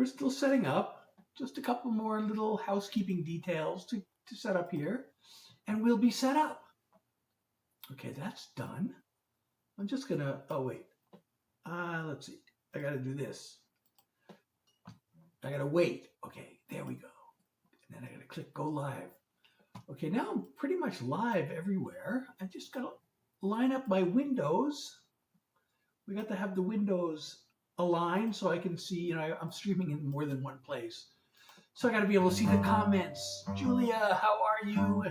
we're still setting up. Just a couple more little housekeeping details to set up here, and we'll be set up. Okay, that's done. I'm just gonna, oh wait, let's see. I gotta do this. I gotta wait. Okay, there we go. And then I gotta click go live. Okay, now I'm pretty much live everywhere. I just gotta line up my windows. We got to have the windows aligned so I can see, I'm streaming in more than one place. So I got to be able to see the comments. Julia, how are you?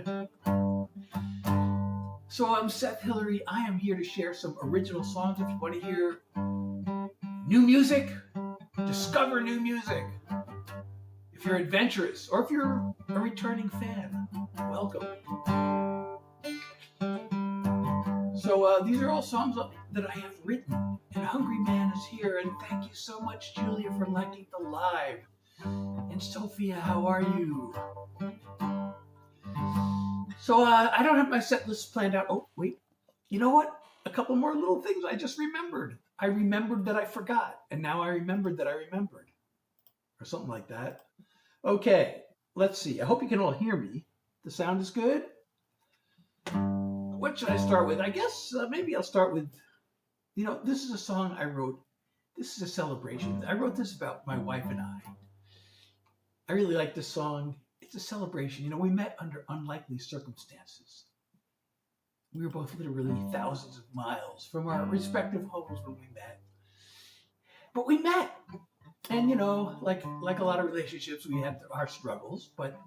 So I'm Seth Hilary. I am here to share some original songs. If you want to hear new music, discover new music. If you're adventurous or if you're a returning fan, welcome. So these are all songs that I have written. And Hungry Man is here. And thank you so much, Julia, for liking the live. And Sophia, how are you? So I don't have my set list planned out. Oh, wait. You know what? A couple more little things I just remembered. I remembered that I forgot. And now I remembered that I remembered. Or something like that. Okay, let's see. I hope you can all hear me. The sound is good? What should I start with? I guess maybe I'll start with, this is a song I wrote. This is a celebration. I wrote this about my wife and I. I really like this song. It's a celebration. We met under unlikely circumstances. We were both literally thousands of miles from our respective homes when we met. But we met. And, like a lot of relationships, we had our struggles. But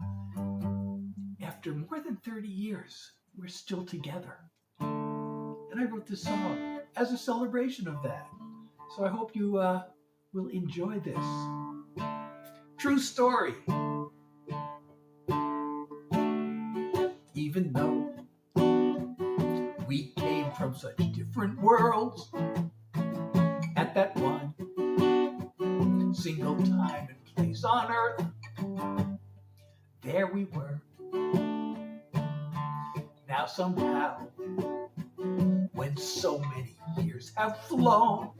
after more than 30 years, we're still together. And I wrote this song as a celebration of that. So I hope you will enjoy this. True story. Even though we came from such different worlds, at that one single time and place on earth, there we were. Now somehow, when so many years have flown,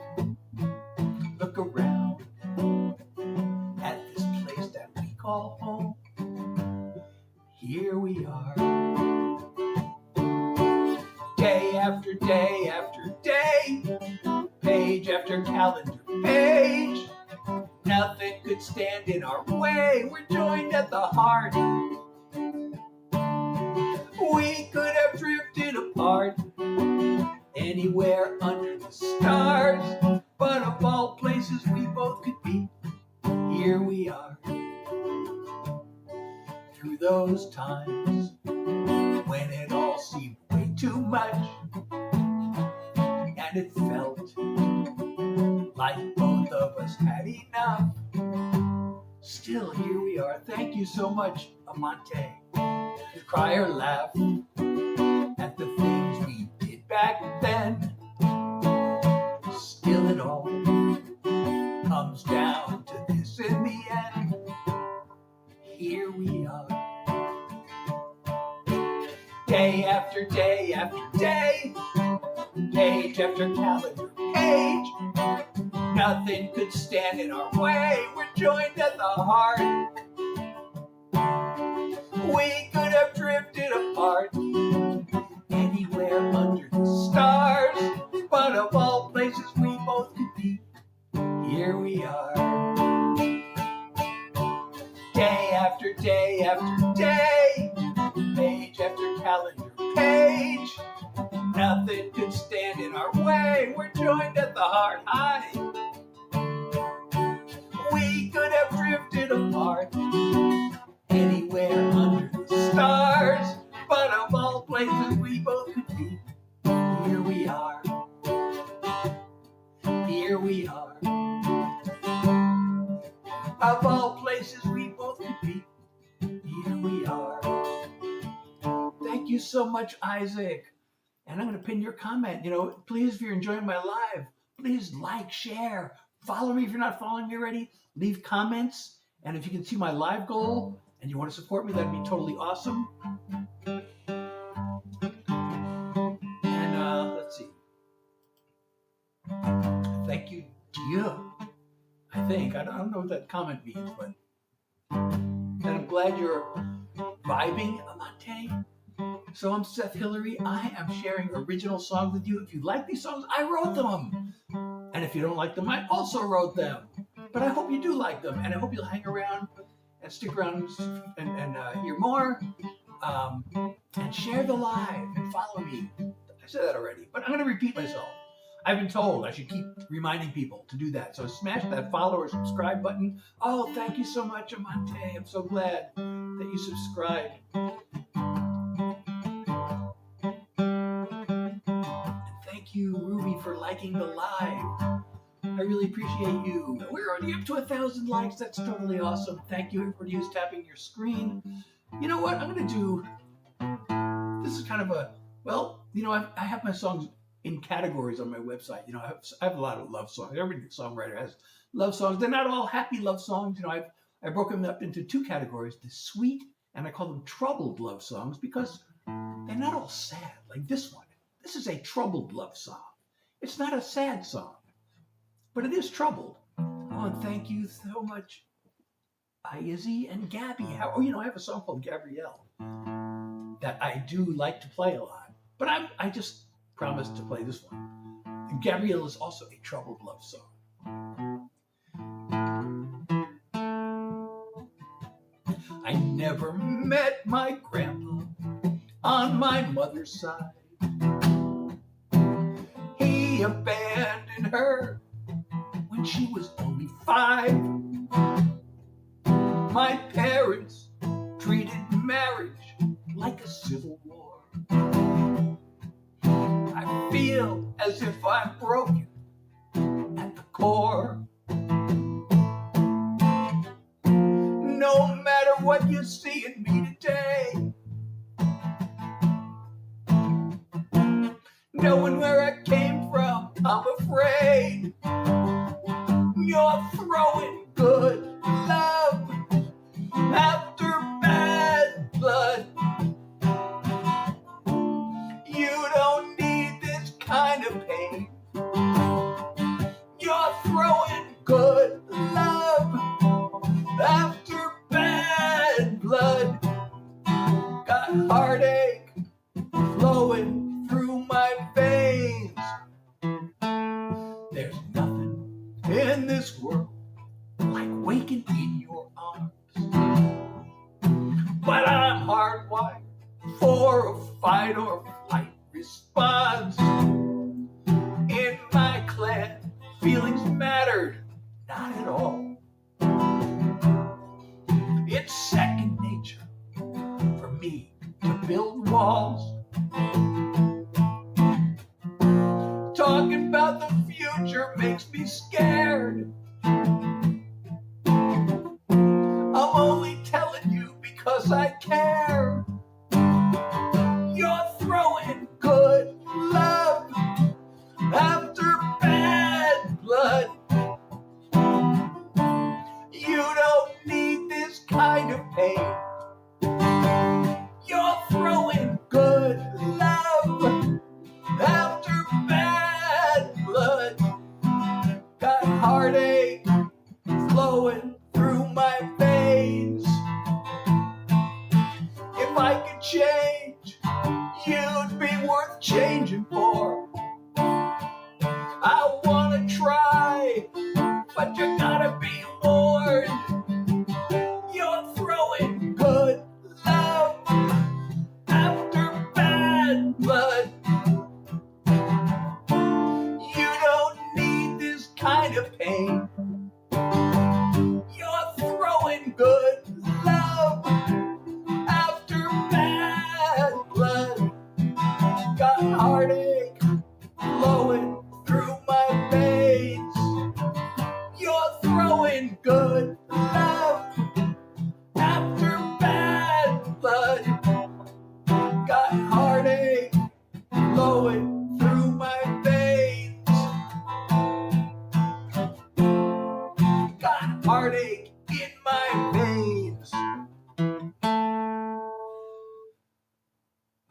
look around at this place that we call home. Here we are, day after day after day, page after calendar page. Nothing could stand in our way. We're joined at the heart. We could have drifted apart anywhere under the stars, but of all places we both could be, here we are. Through those times when it all seemed way too much, and it felt like both of us had enough, still here we are. Thank you so much, Amante. Cry or laugh at the things we did back then, still it all comes down to this in the end. Here we are, day after day after day, page after calendar page. Nothing could stand in our way. We're joined at the heart. We could have drifted apart anywhere under the stars, but of all places we both could be, here we are. Day after day after day, page after calendar page. Nothing could stand in our way. We're joined at the heart. High. We could have drifted apart anywhere under the stars, but of all places we both could be, here we are. Here we are. Of all places we both could be, here we are. Thank you so much, Isaac. And I'm going to pin your comment. Please, if you're enjoying my live, please like, share, follow me if you're not following me already. Leave comments. And if you can see my live goal and you want to support me, that'd be totally awesome. And let's see. Thank you, Dieu. I think. I don't know what that comment means, but and I'm glad you're vibing, Amante. So I'm Seth Hilary. I am sharing original songs with you. If you like these songs, I wrote them. And if you don't like them, I also wrote them. But I hope you do like them, and I hope you'll hang around and stick around and hear more. And share the live and follow me. I said that already, but I'm going to repeat myself. I've been told I should keep reminding people to do that. So smash that follow or subscribe button. Oh, thank you so much, Amante. I'm so glad that you subscribed. And thank you, Ruby, for liking the live. I really appreciate you. We're already up to 1,000 likes. That's totally awesome. Thank you, everybody who's tapping your screen. You know what? I'm going to do, this is kind of a, well, you know, I have my songs in categories on my website. You know, I have a lot of love songs. Every songwriter has love songs. They're not all happy love songs. You know, I broke them up into 2 categories, the sweet, and I call them troubled love songs because they're not all sad like this one. This is a troubled love song. It's not a sad song, but it is troubled. Oh, and thank you so much, Izzy and Gabby. Oh, you know, I have a song called Gabrielle that I do like to play a lot, but I just promised to play this one. And Gabrielle is also a troubled love song. I never met my grandpa on my mother's side. He abandoned her when she was only 5. My parents treated marriage like a civil war. I feel as if I'm broken at the core. No matter what you see in me today, knowing where I came from, I'm afraid you're throwing good love after bad blood. You don't need this kind of pain. You're throwing good love after bad blood. Got heartache flowing through my veins. There's nothing in this world like waking in your arms. But I'm hardwired for a fight or flight response. In my clan, feelings mattered not at all. It's second nature for me to build walls. Talking about the future makes me scared. I'm only telling you because I care. You're throwing good love after bad blood. You don't need this kind of pain. You're throwing good love after bad blood. Got heartache flowing through my veins. If I could change, you'd be worth changing for. I wanna try, but you gotta be warned. You're throwing good love after bad blood. You don't need this kind of pain. You're throwing good love after bad blood. Got heartache flowing through my veins. You're throwing good love after bad blood. Got heartache flowing through my veins. Got heartache in my veins.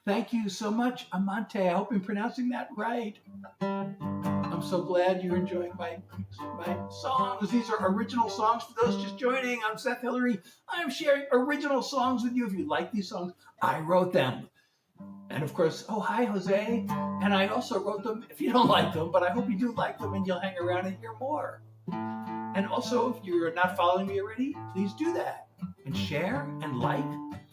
Thank you so much, Amante. I hope I'm pronouncing that right. I'm I'm so glad you're enjoying my songs. These are original songs for those just joining. I'm Seth Hilary. I'm sharing original songs with you. If you like these songs, I wrote them. And of course, oh, hi, Jose. And I also wrote them if you don't like them, but I hope you do like them and you'll hang around and hear more. And also, if you're not following me already, please do that. And share and like.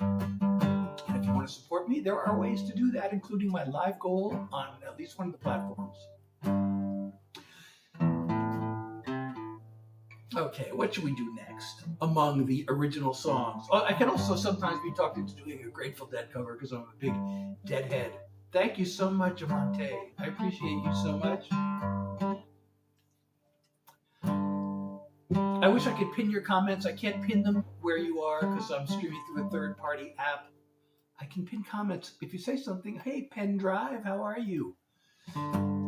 And if you want to support me, there are ways to do that, including my live goal on at least one of the platforms. Okay, what should we do next among the original songs? Oh, I can also sometimes be talked into doing a Grateful Dead cover because I'm a big Deadhead. Thank you so much, Amante. I appreciate you so much. I wish I could pin your comments. I can't pin them where you are because I'm streaming through a third-party app. I can pin comments. If you say something, hey, Pen Drive, how are you?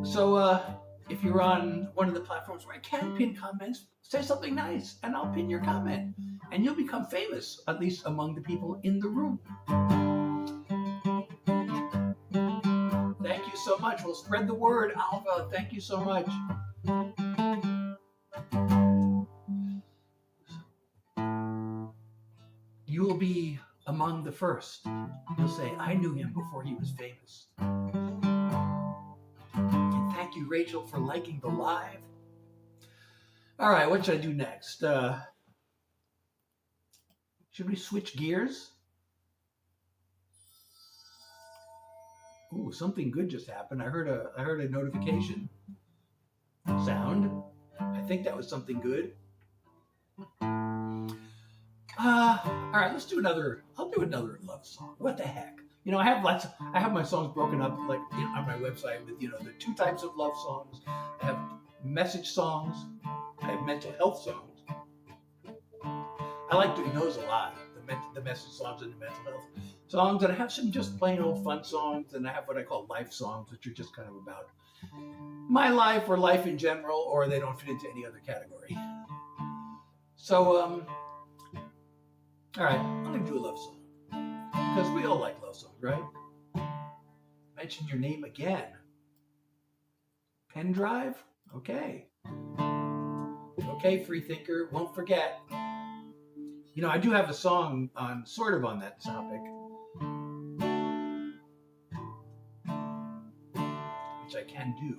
So if you're on one of the platforms where I can pin comments, say something nice and I'll pin your comment. And you'll become famous, at least among the people in the room. Thank you so much. We'll spread the word, Alpha. Thank you so much. You will be among the first. You'll say, I knew him before he was famous. And thank you, Rachel, for liking the live. All right, what should I do next? Should we switch gears? Ooh, something good just happened. I heard a notification sound. I think that was something good. All right, let's do another. I'll do another love song. What the heck? You know, I have my songs broken up like on my website with the two types of love songs. I have message songs. I have mental health songs. I like doing those a lot. The message songs and the mental health songs. And I have some just plain old fun songs, and I have what I call life songs, which are just kind of about my life or life in general, or they don't fit into any other category. So all right, I'm going to do a love song. Because we all like love songs, right? Mention your name again. Pen Drive? Okay. Okay, Freethinker, won't forget. You know, I do have a song sort of on that topic. Which I can do.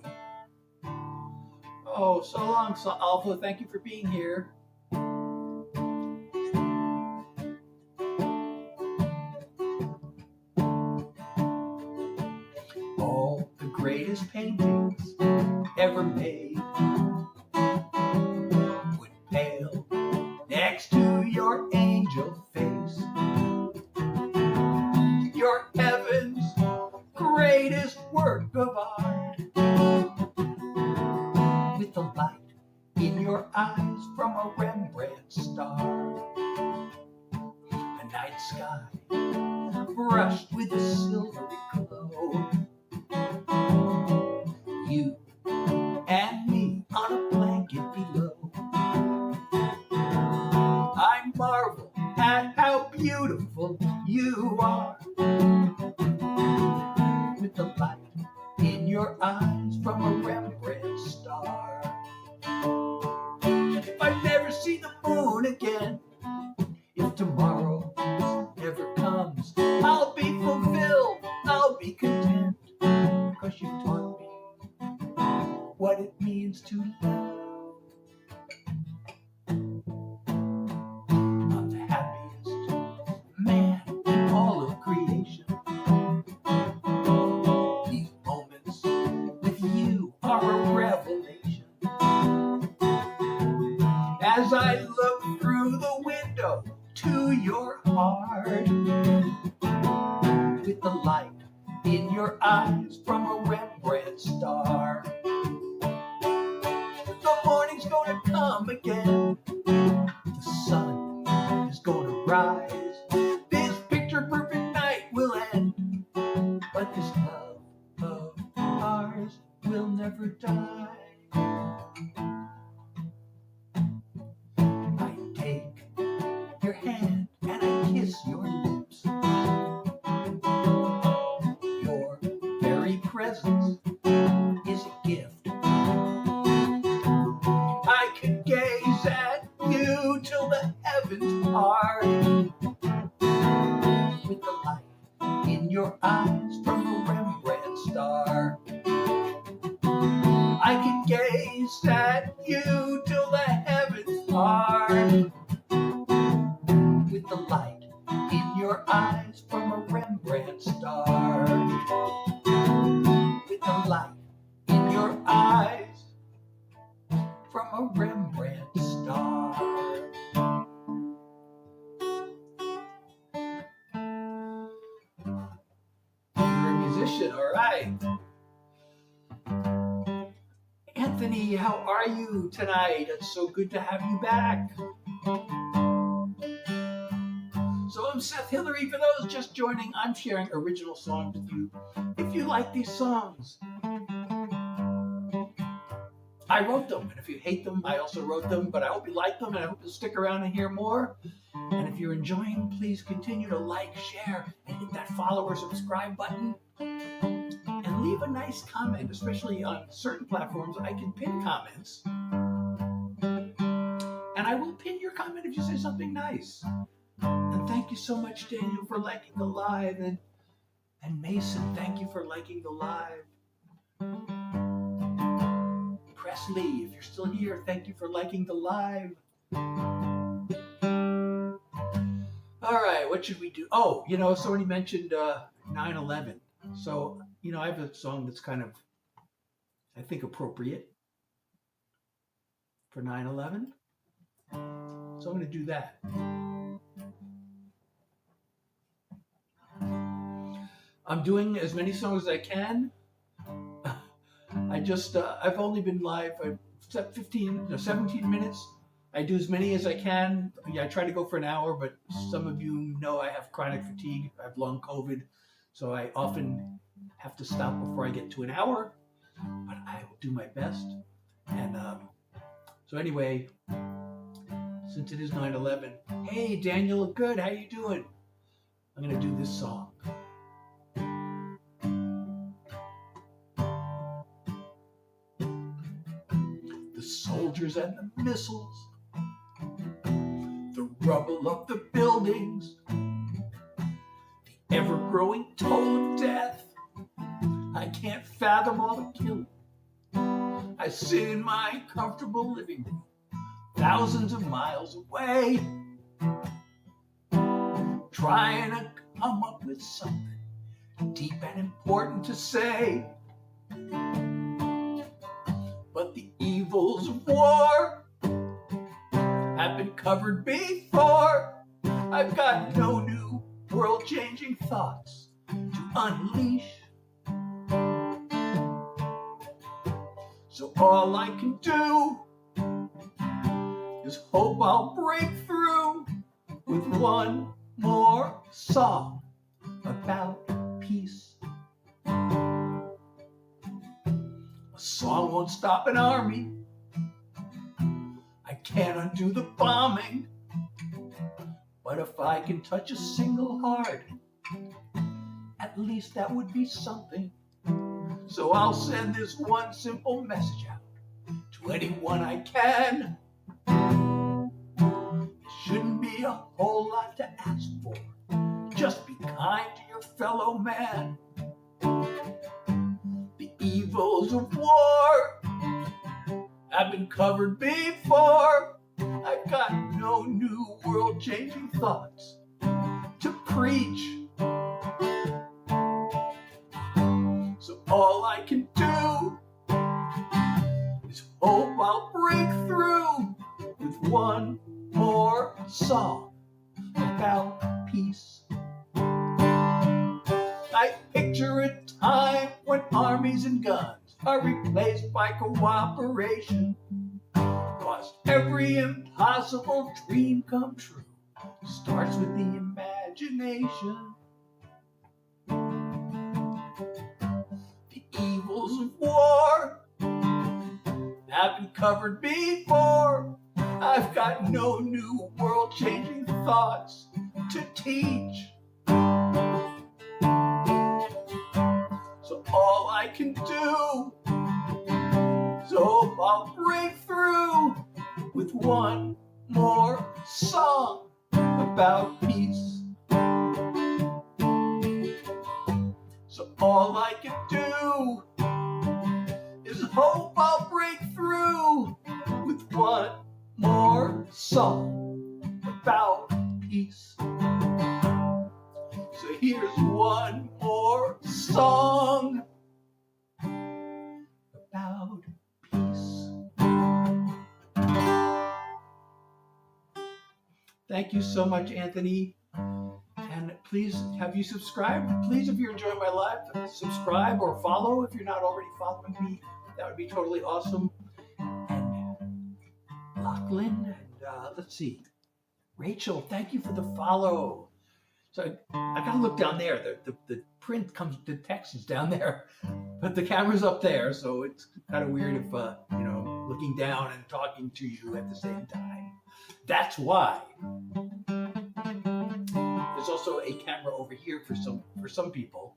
Oh, so long, Alpha. Thank you for being here. Greatest paintings ever made would pale next to your angel face. Your heaven's greatest work of art, with the light in your eyes from a Rembrandt star. A night sky brushed with a silvery glow. You and me on a blanket below. I marvel at how beautiful you are, with the light in your eyes from a Rembrandt star. If I never see the moon again, if tomorrow never comes, I'll be fulfilled, I'll be content, because you taught me what it means to love. I'm the happiest man in all of creation. These moments with you are a revelation. As I look through the window to your heart, with the light in your eyes from a Rembrandt star. The morning's gonna come again. The sun is gonna rise. This picture-perfect night will end. But this love of ours will never die. I take your hand and I kiss your lips. Your very presence is a gift. till the heavens part. With the light in your eyes from a Rembrandt star, I can gaze at you till the heavens part. With the light in your eyes from a Rembrandt star. With the light in your eyes from a Rembrandt star. You're a musician, all right. Anthony, how are you tonight? It's so good to have you back. So I'm Seth Hilary. For those just joining, I'm sharing original songs with you. If you like these songs, I wrote them, and if you hate them, I also wrote them, but I hope you like them, and I hope you'll stick around and hear more. And if you're enjoying, please continue to like, share, and hit that follow or subscribe button. And leave a nice comment, especially on certain platforms. I can pin comments. And I will pin your comment if you say something nice. And thank you so much, Daniel, for liking the live. And Mason, thank you for liking the live. Presley, if you're still here, thank you for liking the live. All right, what should we do? Oh, somebody mentioned 9/11. So, I have a song that's kind of, I think, appropriate for 9/11. So I'm going to do that. I'm doing as many songs as I can. I've only been live 17 minutes. I do as many as I can. Yeah, I try to go for an hour, but some of you know I have chronic fatigue. I have long COVID, so I often have to stop before I get to an hour, but I will do my best. And so anyway, since it is 9/11, hey Daniel, good, how you doing? I'm gonna do this song. The soldiers and the missiles, the rubble of the buildings, the ever-growing toll of death. I can't fathom all the killing. I sit in my comfortable living room, thousands of miles away, trying to come up with something deep and important to say. But the evils of war have been covered before. I've got no new world-changing thoughts to unleash. So all I can do is hope I'll break through with one more song about peace. A song won't stop an army. I can't undo the bombing. But if I can touch a single heart, at least that would be something. So I'll send this one simple message out to anyone I can. It shouldn't be a whole lot to ask for. Just be kind to your fellow man. The evils of war have been covered before. I've got no new world-changing thoughts to preach. So all I can do is hope I'll break through with one more song about peace. I picture a time when armies and guns are replaced by cooperation. 'Cause every impossible dream come true starts with the imagination. The evils of war have been covered before. I've got no new world-changing thoughts to teach. So all I can do is hope I'll break through with one more song about peace. So all I can do is hope I'll break through with one more song about peace. So here's one more song about peace. Thank you so much, Anthony. And please, have you subscribed? Please, if you're enjoying my live, subscribe or follow if you're not already following me. That would be totally awesome. And Lachlan, and let's see. Rachel, thank you for the follow. So I gotta look down there. The print comes, the text is down there, but the camera's up there, so it's kind of weird if looking down and talking to you at the same time. That's why. There's also a camera over here for some people.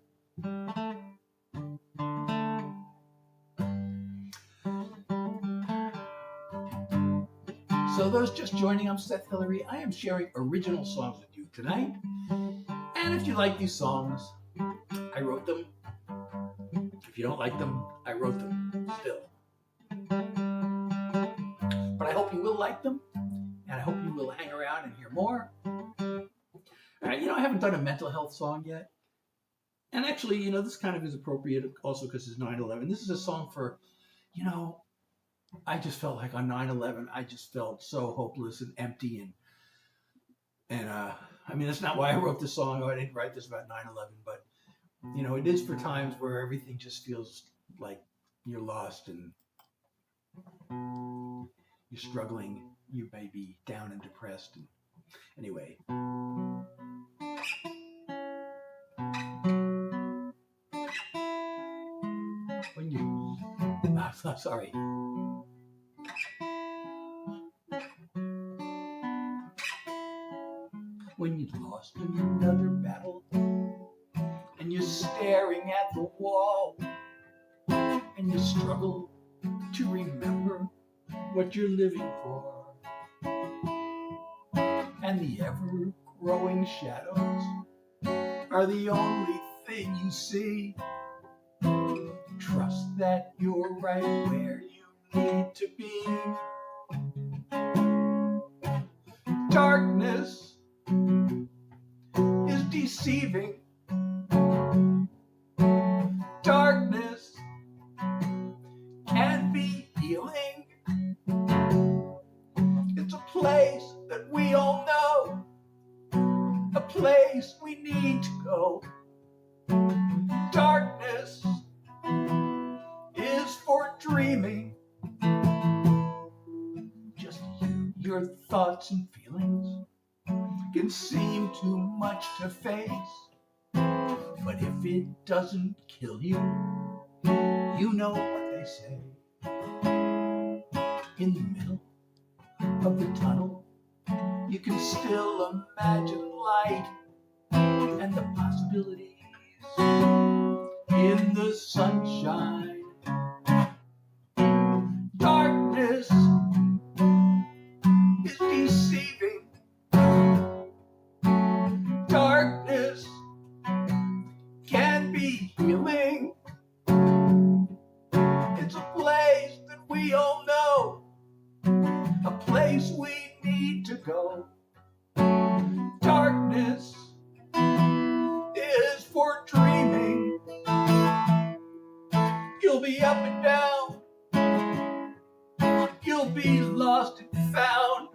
So those just joining, I'm Seth Hilary. I am sharing original songs with you tonight. And if you like these songs, I wrote them. If you don't like them, I wrote them still. But I hope you will like them, and I hope you will hang around and hear more. I haven't done a mental health song yet. And actually, this kind of is appropriate also because it's 9/11. This is a song for, I just felt like on 9/11, I just felt so hopeless and empty. And that's not why I wrote this song. I didn't write this about 9/11, but, it is for times where everything just feels like you're lost and you're struggling. You may be down and depressed. And anyway. Sorry. When you've lost another battle and you're staring at the wall and you struggle to remember what you're living for, and the ever-growing shadows are the only thing you see, trust that you're right where you need to be. Darkness is deceiving. Darkness can be healing. It's a place that we all know, a place we need to go. Darkness is for dreaming. Just you, your thoughts and feelings can seem too much to face, but if it doesn't kill you, you know what they say. In the middle of the tunnel, you can still imagine light and the possibilities in the sunshine. Darkness is deceiving. Darkness can be healing. It's a place that we all know, a place we need to go. Darkness is for dreaming. You'll be up and down. You'll be lost and found.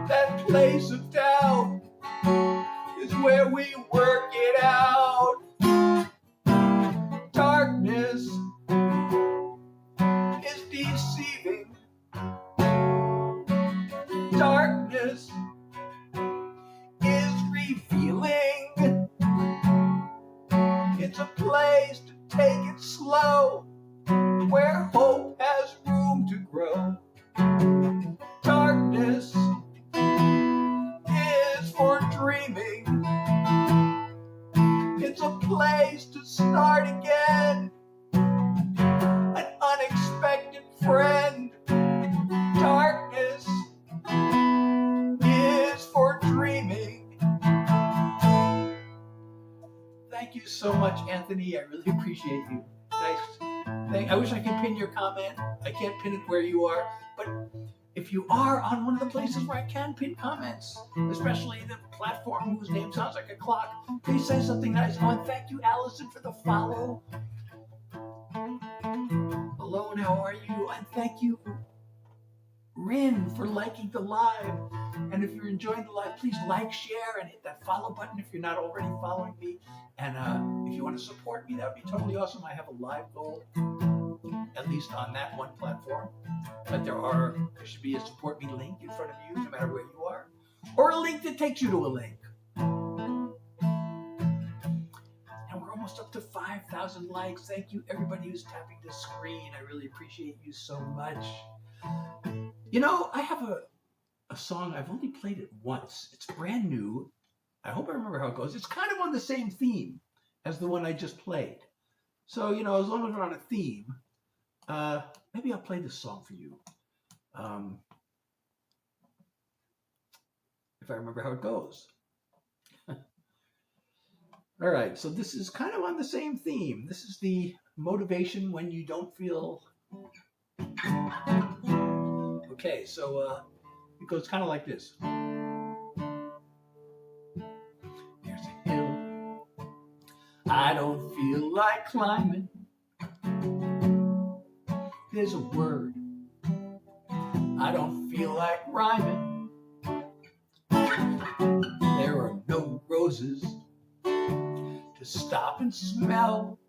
That place of doubt is where we work it out. Darkness is deceiving. Darkness is revealing. It's a place to take it slow, where hope has room to grow. Darkness is for dreaming. It's a place to start again, an unexpected friend. Darkness thank you so much, Anthony. I really appreciate you. Nice. I wish I could pin your comment. I can't pin it where you are, but if you are on one of the places where I can pin comments, especially the platform whose name sounds like a clock, please say something nice. Oh, and thank you, Allison, for the follow. Hello, and how are you? And thank you, Rin, for liking the live. And if you're enjoying the live, please like, share, and hit that follow button if you're not already following me. And if you want to support me, that would be totally awesome. I have a live goal, at least on that one platform. But there should be a support me link in front of you, no matter where you are, or a link that takes you to a link. And we're almost up to 5,000 likes. Thank you, everybody who's tapping the screen. I really appreciate you so much. You know, I have a song, I've only played it once. It's brand new. I hope I remember how it goes. It's kind of on the same theme as the one I just played. So, you know, as long as we're on a theme, maybe I'll play this song for you. If I remember how it goes. All right, so this is kind of on the same theme. This is the motivation when you don't feel... Okay, so it goes kind of like this. There's a hill I don't feel like climbing. There's a word I don't feel like rhyming. There are no roses to stop and smell.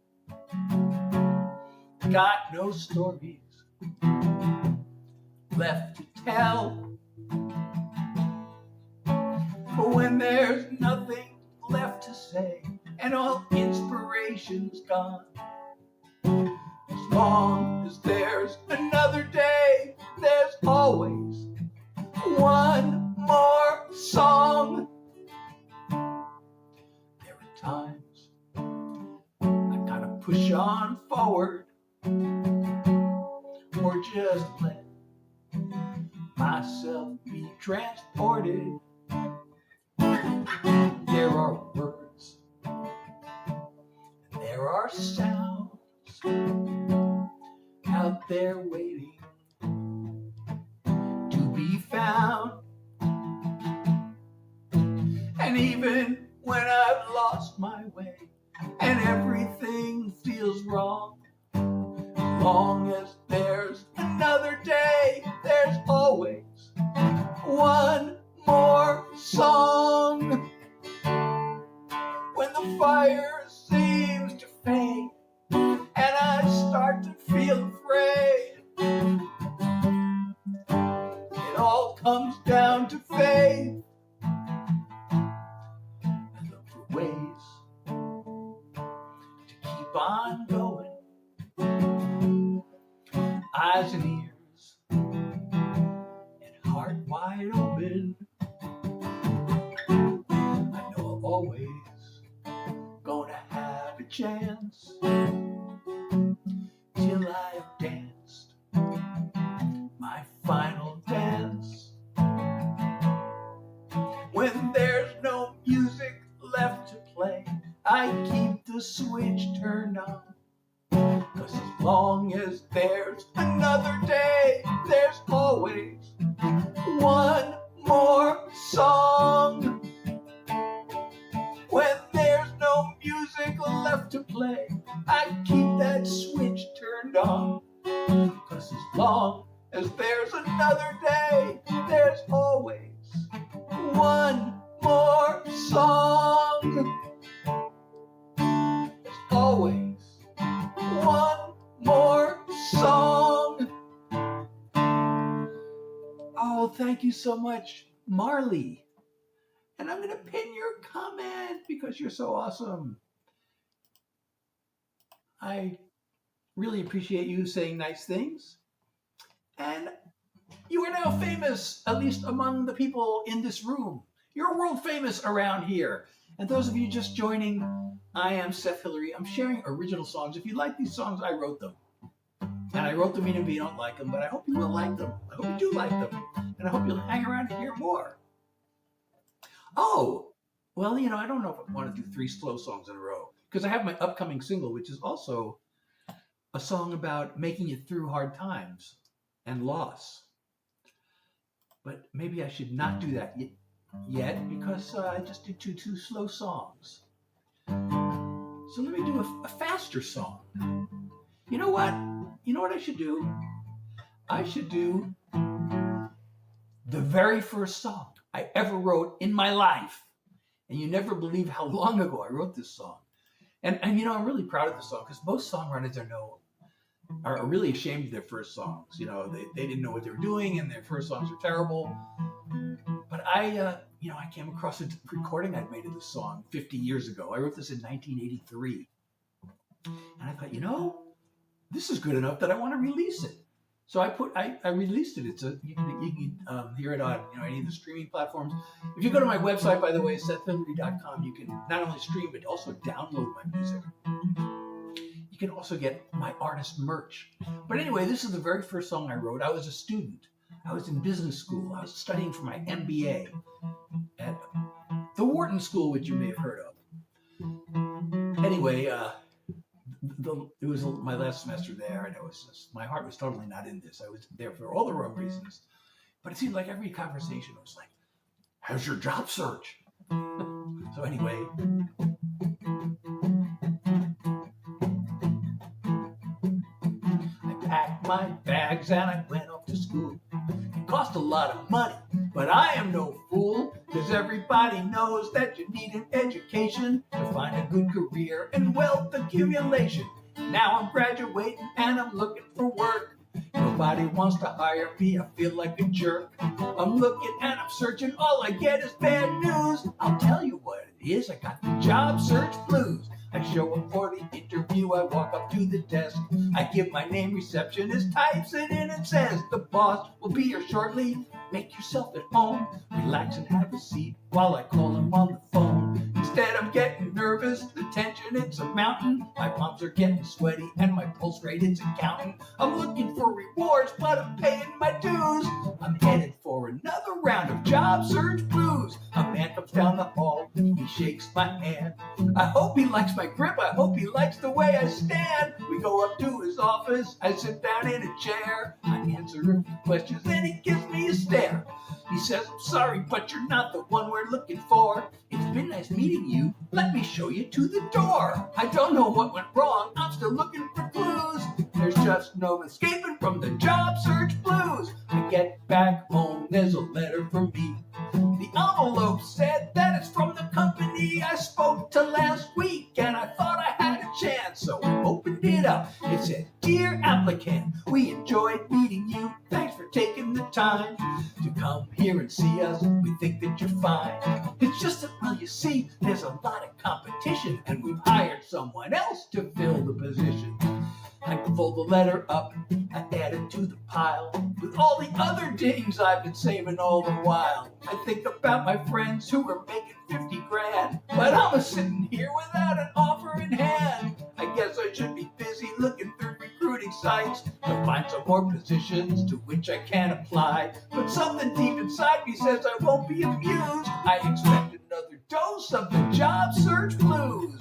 Got no stories left to tell. But when there's nothing left to say and all inspiration's gone, as long as there's another day, there's always one more song. There are times I gotta push on forward, or just let myself be transported. There are words, and there are sounds out there waiting to be found. And even when I've lost my way and everything feels wrong, as long as there's another day, there's always one more song. When the fire seems to fade and I start to feel afraid, it all comes down to faith. I look for ways to keep on going. Eyes and ears and heart wide open. I know I'm always gonna have a chance till I've danced my final dance. When there's no music left to play, I keep the switch turned on. 'Cause as long as there's another day, there's always one more song. When there's no music left to play, I keep that switch turned on. 'Cause as long as there's another day, there's always one more song. There's always one more song. Oh, thank you so much, Marley. And I'm going to pin your comment because you're so awesome. I really appreciate you saying nice things. And you are now famous, at least among the people in this room. You're world famous around here. And those of you just joining, I am Seth Hilary. I'm sharing original songs. If you like these songs, I wrote them. And I wrote them even if you don't like them, but I hope you will like them. I hope you do like them. And I hope you'll hang around to hear more. Oh, well, you know, I don't know if I want to do 3 slow songs in a row. because I have my upcoming single, which is also a song about making it through hard times and loss. But maybe I should not do that yet because I just did two slow songs. So let me do a faster song. You know what? You know what I should do? I should do the very first song I ever wrote in my life. And you never believe how long ago I wrote this song. And you know, I'm really proud of this song because most songwriters are really ashamed of their first songs. You know, they didn't know what they were doing and their first songs were terrible. But I came across a recording I'd made of this song 50 years ago. I wrote this in 1983. And I thought, you know, this is good enough that I want to release it. So I released it. You can hear it on any of the streaming platforms. If you go to my website, by the way, SethHilary.com, you can not only stream but also download my music. You can also get my artist merch. But anyway, this is the very first song I wrote. I was a student. I was in business school. I was studying for my MBA at the Wharton School, which you may have heard of. Anyway, it was my last semester there, and my heart was totally not in this. I was there for all the wrong reasons. But it seemed like every conversation was like, how's your job search? So anyway, I packed my bags and I went off to school. It cost a lot of money, but I am no fool, because everybody knows that you need an education to find a good career and wealth accumulation. Now I'm graduating and I'm looking for work. Nobody wants to hire me, I feel like a jerk. I'm looking and I'm searching, all I get is bad news. I'll tell you what it is, I got the job search blues. I show up for the interview, I walk up to the desk. I give my name, receptionist types it in and says, the boss will be here shortly. Make yourself at home, relax and have a seat while I call him on the phone. Instead I'm getting nervous, the tension it's a mountain. My palms are getting sweaty and my pulse rate it's a counting. I'm looking for rewards but I'm paying my dues. I'm headed for another round of job search blues. A man comes down the hall, he shakes my hand. I hope he likes my grip, I hope he likes the way I stand. We go up to his office, I sit down in a chair. I answer a few questions and he gives me a stare. He says, I'm sorry, but you're not the one we're looking for. It's been nice meeting you. Let me show you to the door. I don't know what went wrong. I'm still looking for clues. There's just no escaping from the job search blues. I get back home, there's a letter for me. The envelope said that it's from the company I spoke to last week, and I thought I had a chance, so I opened it up. It said, Dear applicant, we enjoyed meeting you. Thanks for taking the time to come here and see us. We think that you're fine. It's just that, well, you see, there's a lot of competition, and we've hired someone else to fill the position. I fold the letter up, I add it to the pile with all the other dings I've been saving all the while. I think about my friends who are making 50 grand, but I'm sitting here without an offer in hand. I guess I should be busy looking through recruiting sites to find some more positions to which I can apply. But something deep inside me says I won't be amused. I expect another dose of the job search blues.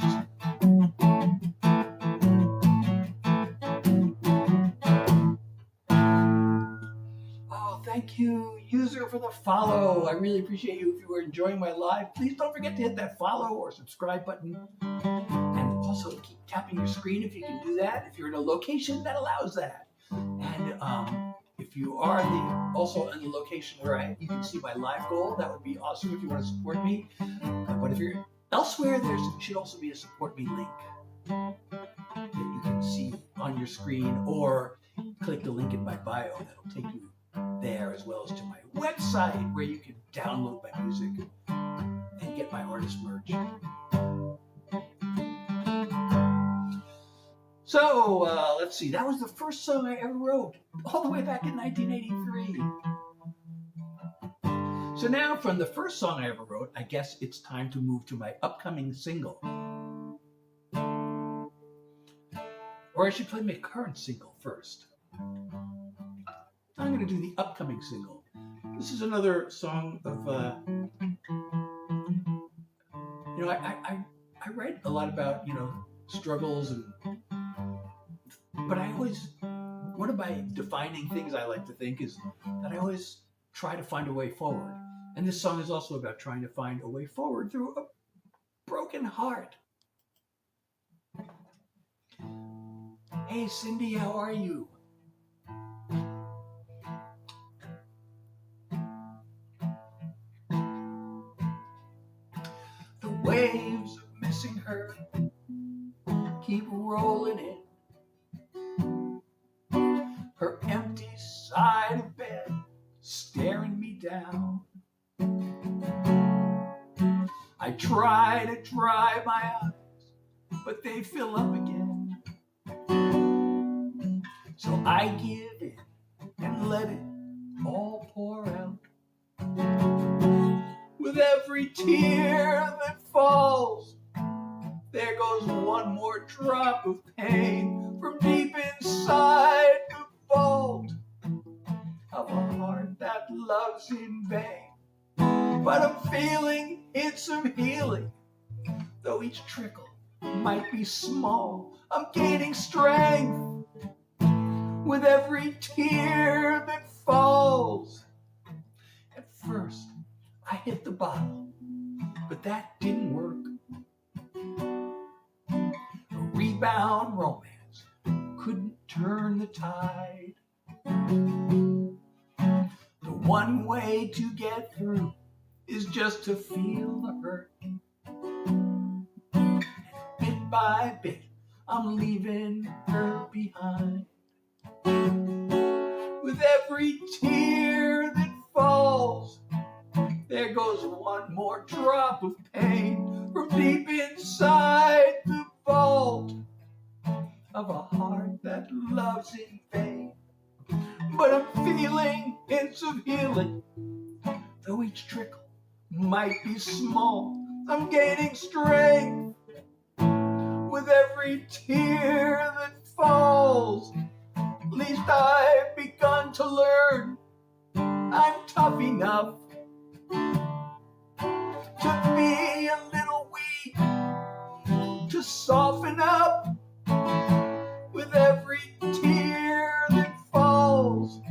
Thank you, user, for the follow. I really appreciate you. If you were enjoying my live, please don't forget to hit that follow or subscribe button. And also keep tapping your screen if you can do that, if you're in a location that allows that. And if you are also in the location where you can see my live goal, that would be awesome if you want to support me. But if you're elsewhere, there should also be a support me link that you can see on your screen, or click the link in my bio. That'll take you there, as well as to my website where you can download my music and get my artist merch. So let's see, that was the first song I ever wrote, all the way back in 1983. So now, from the first song I ever wrote, I guess it's time to move to my upcoming single. Or I should play my current single first. I'm going to do the upcoming single. This is another song of, I I write a lot about, struggles, but I always, one of my defining things I like to think is that I always try to find a way forward. And this song is also about trying to find a way forward through a broken heart. Hey, Cindy, how are you? The waves of missing her keep rolling in. Her empty side of bed staring me down. I try to dry my eyes, but they fill up again. So I give in and let it all pour out. With every tear that falls, there goes one more drop of pain from deep inside the vault of a heart that loves in vain. But I'm feeling hints of healing, though each trickle might be small. I'm gaining strength with every tear that falls. At first, I hit the bottle, but that didn't work. A rebound romance couldn't turn the tide. The one way to get through is just to feel the hurt. And bit by bit, I'm leaving her behind. With every tear that falls, there goes one more drop of pain from deep inside the vault of a heart that loves in vain. But I'm feeling hints of healing, though each trickle might be small. I'm gaining strength with every tear that falls. At least I've begun to learn I'm tough enough to be a little weak, to soften up with every tear that falls.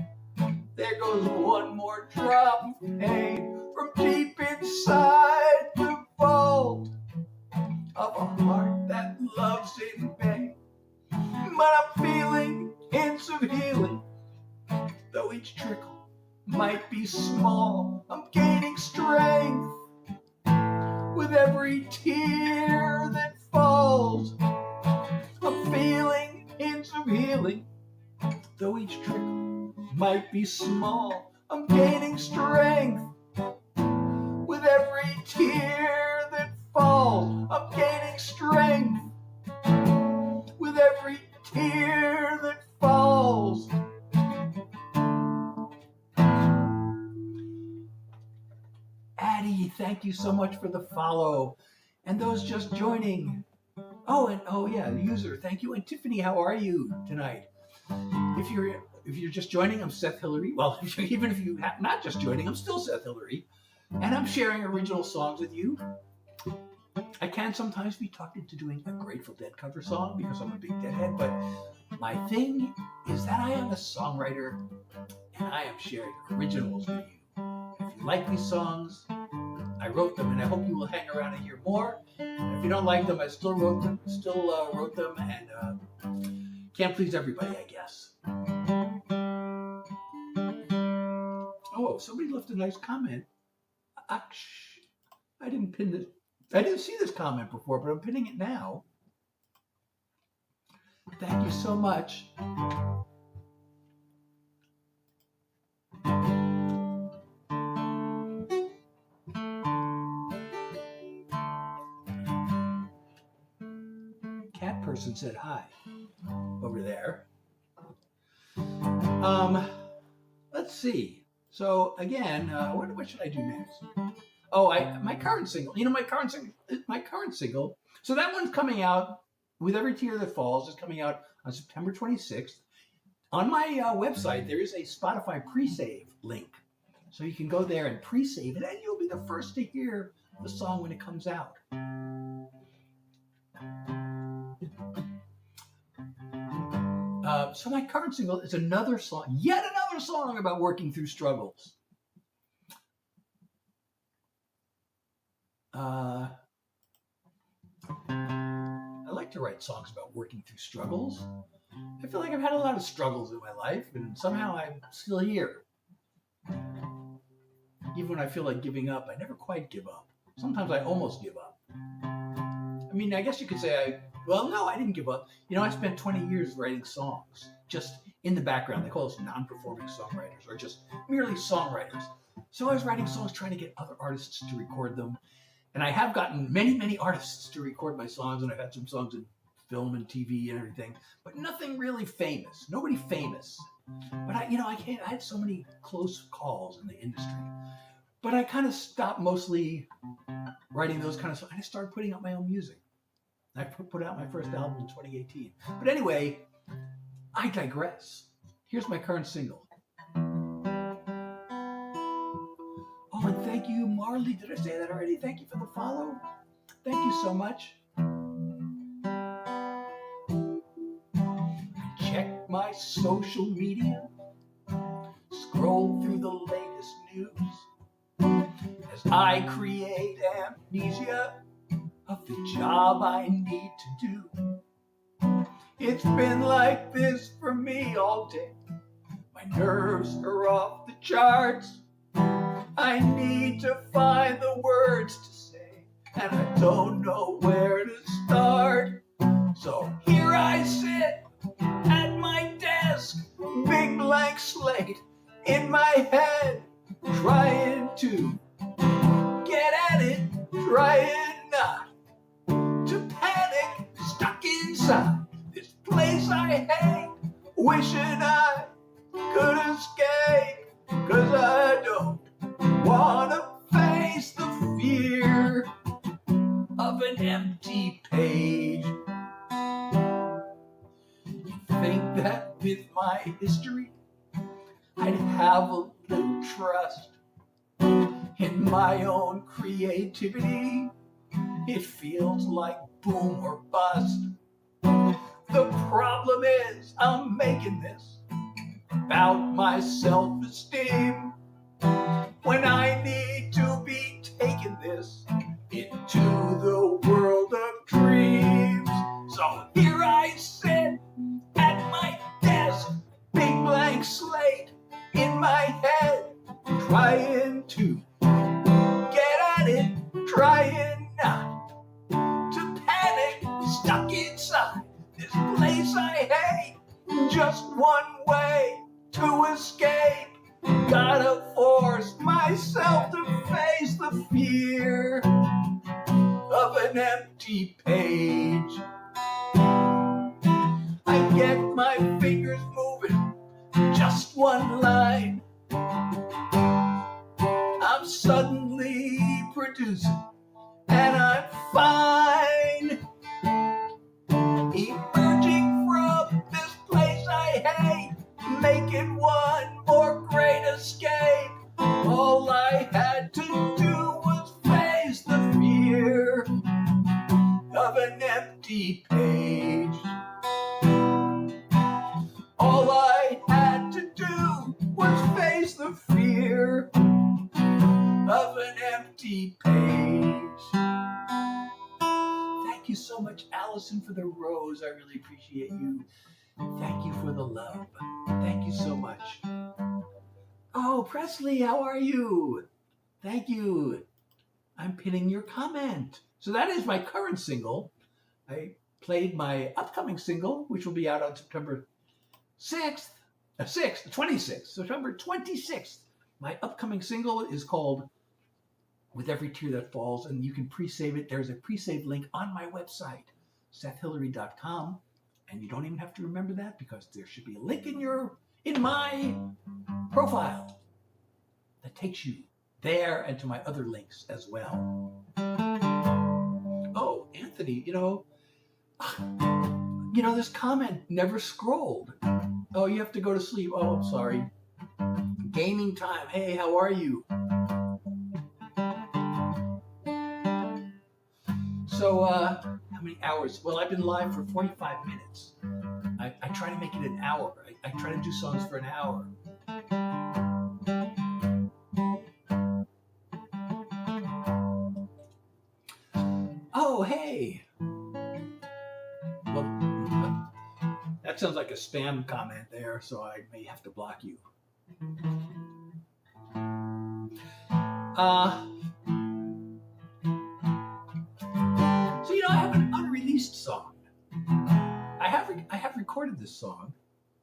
There goes one more drop of pain from deep inside the vault of a heart that loves in vain. But I'm feeling hints of healing, though each trickle might be small. I'm gaining strength with every tear that falls. I'm feeling hints of healing, though each trickle might be small. I'm gaining strength with every tear that falls. I'm gaining strength with every tear that falls. Addie, thank you so much for the follow. And those just joining. The user, thank you. And Tiffany, how are you tonight? If you're just joining, I'm Seth Hilary. Well, even if you're not just joining, I'm still Seth Hilary. And I'm sharing original songs with you. I can sometimes be talked into doing a Grateful Dead cover song because I'm a big Deadhead, but my thing is that I am a songwriter and I am sharing originals with you. If you like these songs, I wrote them and I hope you will hang around and hear more. And if you don't like them, I still wrote them and can't please everybody, I guess. Oh, somebody left a nice comment. I didn't see this comment before, but I'm pinning it now. Thank you so much. Cat person said hi over there. Let's see. So again, what should I do next? Oh, my current single. My current single. So that one's coming out. With Every Tear That Falls is coming out on September 26th. On my website, there is a Spotify pre-save link. So you can go there and pre-save it, and you'll be the first to hear the song when it comes out. So my current single is another song, yet another song about working through struggles. I like to write songs about working through struggles. I feel like I've had a lot of struggles in my life, and somehow I'm still here. Even when I feel like giving up, I never quite give up. Sometimes I almost give up. I mean, I guess you could say no, I didn't give up. You know, I spent 20 years writing songs, just in the background. They call us non-performing songwriters, or just merely songwriters. So I was writing songs, trying to get other artists to record them. And I have gotten many, many artists to record my songs, and I've had some songs in film and TV and everything, but nothing really famous. Nobody famous. But I had so many close calls in the industry. But I kind of stopped mostly writing those kind of songs. I started putting out my own music. I put out my first album in 2018. But anyway, I digress. Here's my current single. Oh, and thank you, Marley. Did I say that already? Thank you for the follow. Thank you so much. I check my social media, scroll through the latest news as I create amnesia of the job I need to do. It's been like this for me all day. My nerves are off the charts. I need to find the words to say, and I don't know where to start. So here I sit at my desk, big blank slate in my head, trying to get at it, trying not to panic, stuck inside this place I hate, wishing I could escape, 'cause I don't wanna face the fear of an empty page. You think that with my history I'd have a little trust in my own creativity? It feels like boom or bust. The problem is I'm making this about my self-esteem, when I need to be taking this into the world of dreams. So here I sit at my desk, big blank slate in my head, trying to get at it, trying not to panic, stuck inside this place I hate. Just one way to escape. Gotta force myself to face the fear of an empty page. I get my fingers moving, just one line. I'm suddenly producing, and I'm fine. Emerging from this place I hate, making one more great escape. All I had to do was face the fear of an empty page. All I had to do was face the fear of an empty page. Thank you so much, Allison, for the rose. I really appreciate you. Thank you for the love. Thank you so much. Oh, Presley, how are you? Thank you. I'm pinning your comment. So that is my current single. I played my upcoming single, which will be out on September 26th, September 26th. My upcoming single is called With Every Tear That Falls, and you can pre-save it. There's a pre-save link on my website, SethHilary.com. And you don't even have to remember that, because there should be a link in my profile that takes you there and to my other links as well. Oh, Anthony, this comment never scrolled. Oh, you have to go to sleep. Oh, I'm sorry. Gaming time. Hey, how are you? So, how many hours? Well, I've been live for 45 minutes. I try to make it an hour. I try to do songs for an hour. Oh, hey. Well, that sounds like a spam comment there, so I may have to block you. So, you know, I have an unreleased song. I have recorded this song,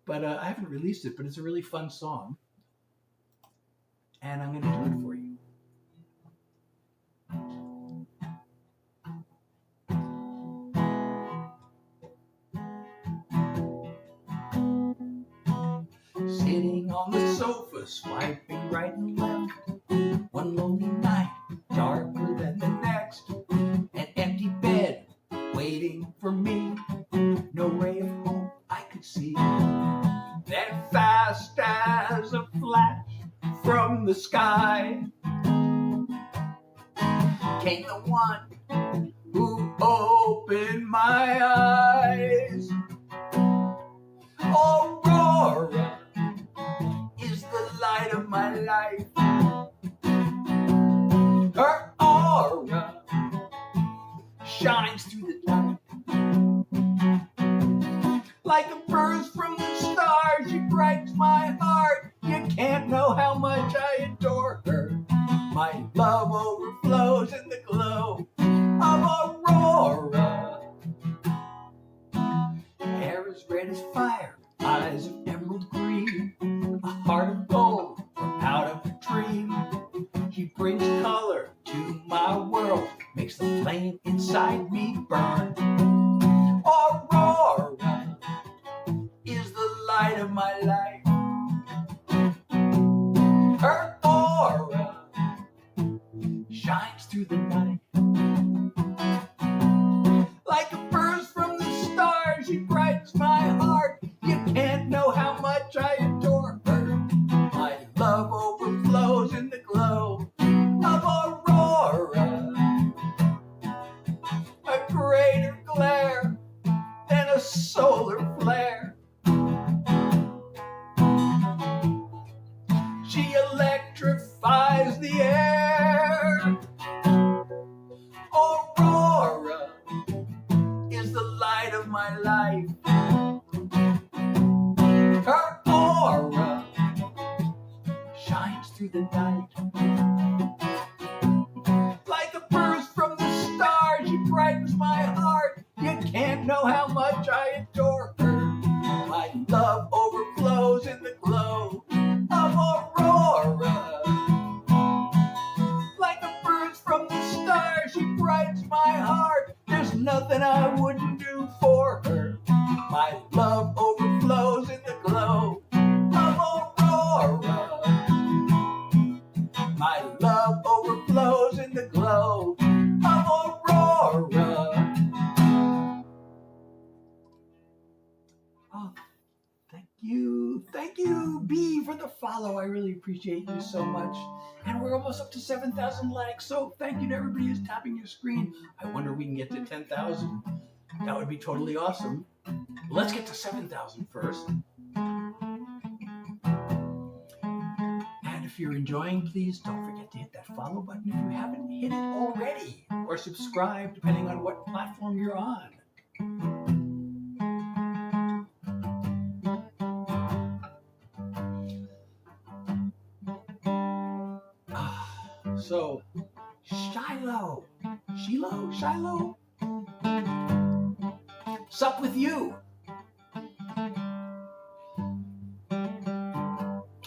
but I haven't released it, but it's a really fun song. And I'm going to do it for you. Sitting on the sofa, swiping right and left. One lonely night, darker than the next. An empty bed, waiting for me. No ray of hope I could see. Then fast as a flash from the sky came the one who opened my eyes. Aurora is the light of my life. Her aura shines through the night. Like a burst from the stars, she brightens my heart. You can't know how much I adore her. My love overflows in the glow of Aurora. Hair as red as fire, eyes of emerald green, a heart of gold from out of a dream. She brings color to my world, makes the flame inside me burn. Aurora is the light of my life. Her aura shines through the night. Like a burst from the stars, she brightens my heart. You can't know how much I adore her. My love overflows in the glow of Aurora. A greater glare than a solar flare. She electrifies the air. Aurora is the light of my life. Her aura shines through the night. Like a burst from the stars, she brightens my heart. You can't know how much I adore her. My love overflows in the glow of Aurora. Like a burst from the stars, she brightens my heart. There's nothing I wouldn't do for her. My love overflows in the glow of Aurora. My love overflows in the glow of Aurora. Oh, thank you, B, for the follow. I really appreciate you so much. And we're almost up to 7,000 likes, so thank you to everybody who's tapping your screen. I wonder if we can get to 10,000. That would be totally awesome. Let's get to 7,000 first. And if you're enjoying, please don't forget to hit that follow button if you haven't hit it already, or subscribe depending on what platform you're on. So, Shiloh, sup with you?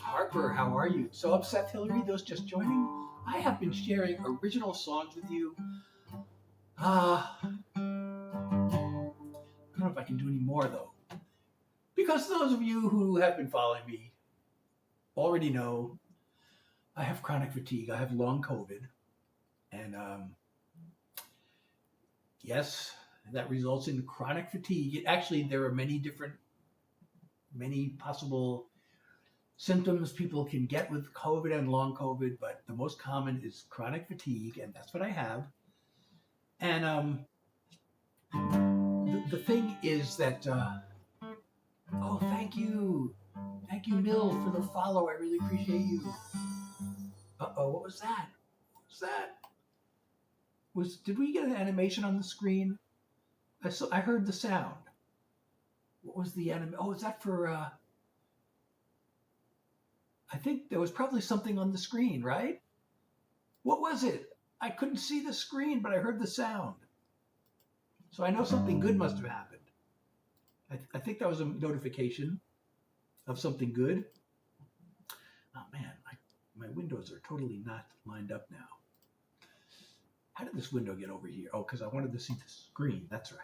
Harper, how are you? So, Seth Hilary, those just joining, I have been sharing original songs with you. I don't know if I can do any more though, because those of you who have been following me already know I have chronic fatigue. I have long COVID, and yes, that results in chronic fatigue. Actually, there are many possible symptoms people can get with COVID and long COVID, but the most common is chronic fatigue, and that's what I have. And the thing is that, oh, thank you. Thank you, Mill, for the follow. I really appreciate you. Uh-oh, what was that? What was that? Did we get an animation on the screen? I heard the sound. What was the anime? Oh, is that for, I think there was probably something on the screen, right? What was it? I couldn't see the screen, but I heard the sound. So I know something good must have happened. I think that was a notification of something good. Oh man, my windows are totally not lined up now. How did this window get over here? Oh, because I wanted to see the screen. That's right.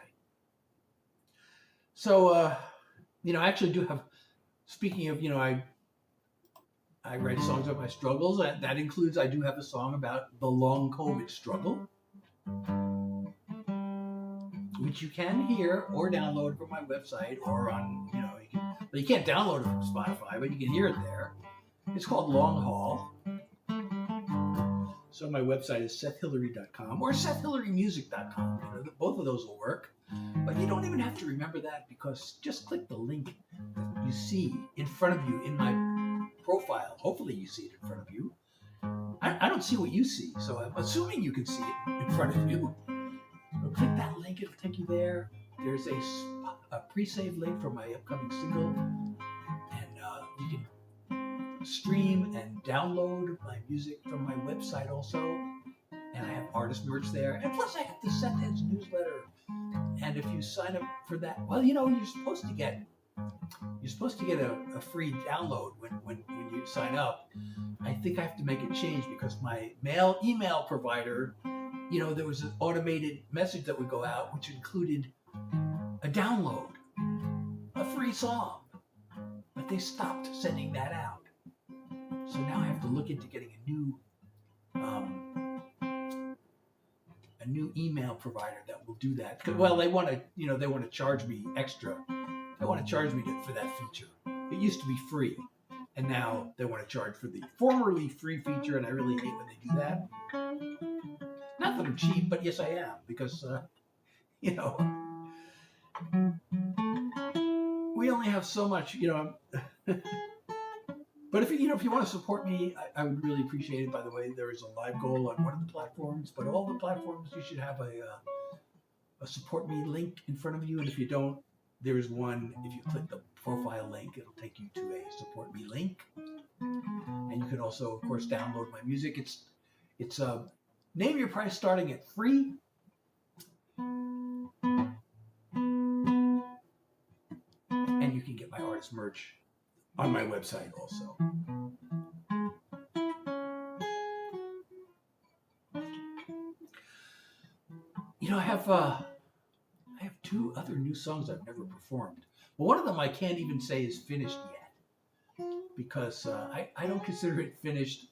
So, I actually do have, speaking of, I write songs about my struggles. That includes, I do have a song about the long COVID struggle, which you can hear or download from my website or on, you can't download it from Spotify, but you can hear it there. It's called Long Haul. So my website is sethhilary.com or sethhilarymusic.com. Both of those will work. But you don't even have to remember that, because just click the link that you see in front of you in my profile. Hopefully you see it in front of you. I don't see what you see, so I'm assuming you can see it in front of you. So click that link, it'll take you there. There's a pre-save link for my upcoming single, and you can stream and download my music from my website also. And I have artist merch there, and plus I have the Seth Heads newsletter. And if you sign up for that, well, you're supposed to get a free download when you sign up. I think I have to make a change because my email provider, there was an automated message that would go out which included a download, a free song, but they stopped sending that out. So now I have to look into getting a new email provider that will do that. Well, they want to charge me extra. They want to charge me for that feature. It used to be free, and now they want to charge for the formerly free feature, and I really hate when they do that. Not that I'm cheap, but yes, I am, because we only have so much, But if you want to support me, I would really appreciate it. By the way, there is a live goal on one of the platforms, but all the platforms you should have a support me link in front of you. And if you don't, there is one. If you click the profile link, it'll take you to a support me link. And you can also, of course, download my music. It's name your price starting at free. And you can get my artist merch on my website also. I have two other new songs I've never performed. Well, one of them I can't even say is finished yet, because I don't consider it finished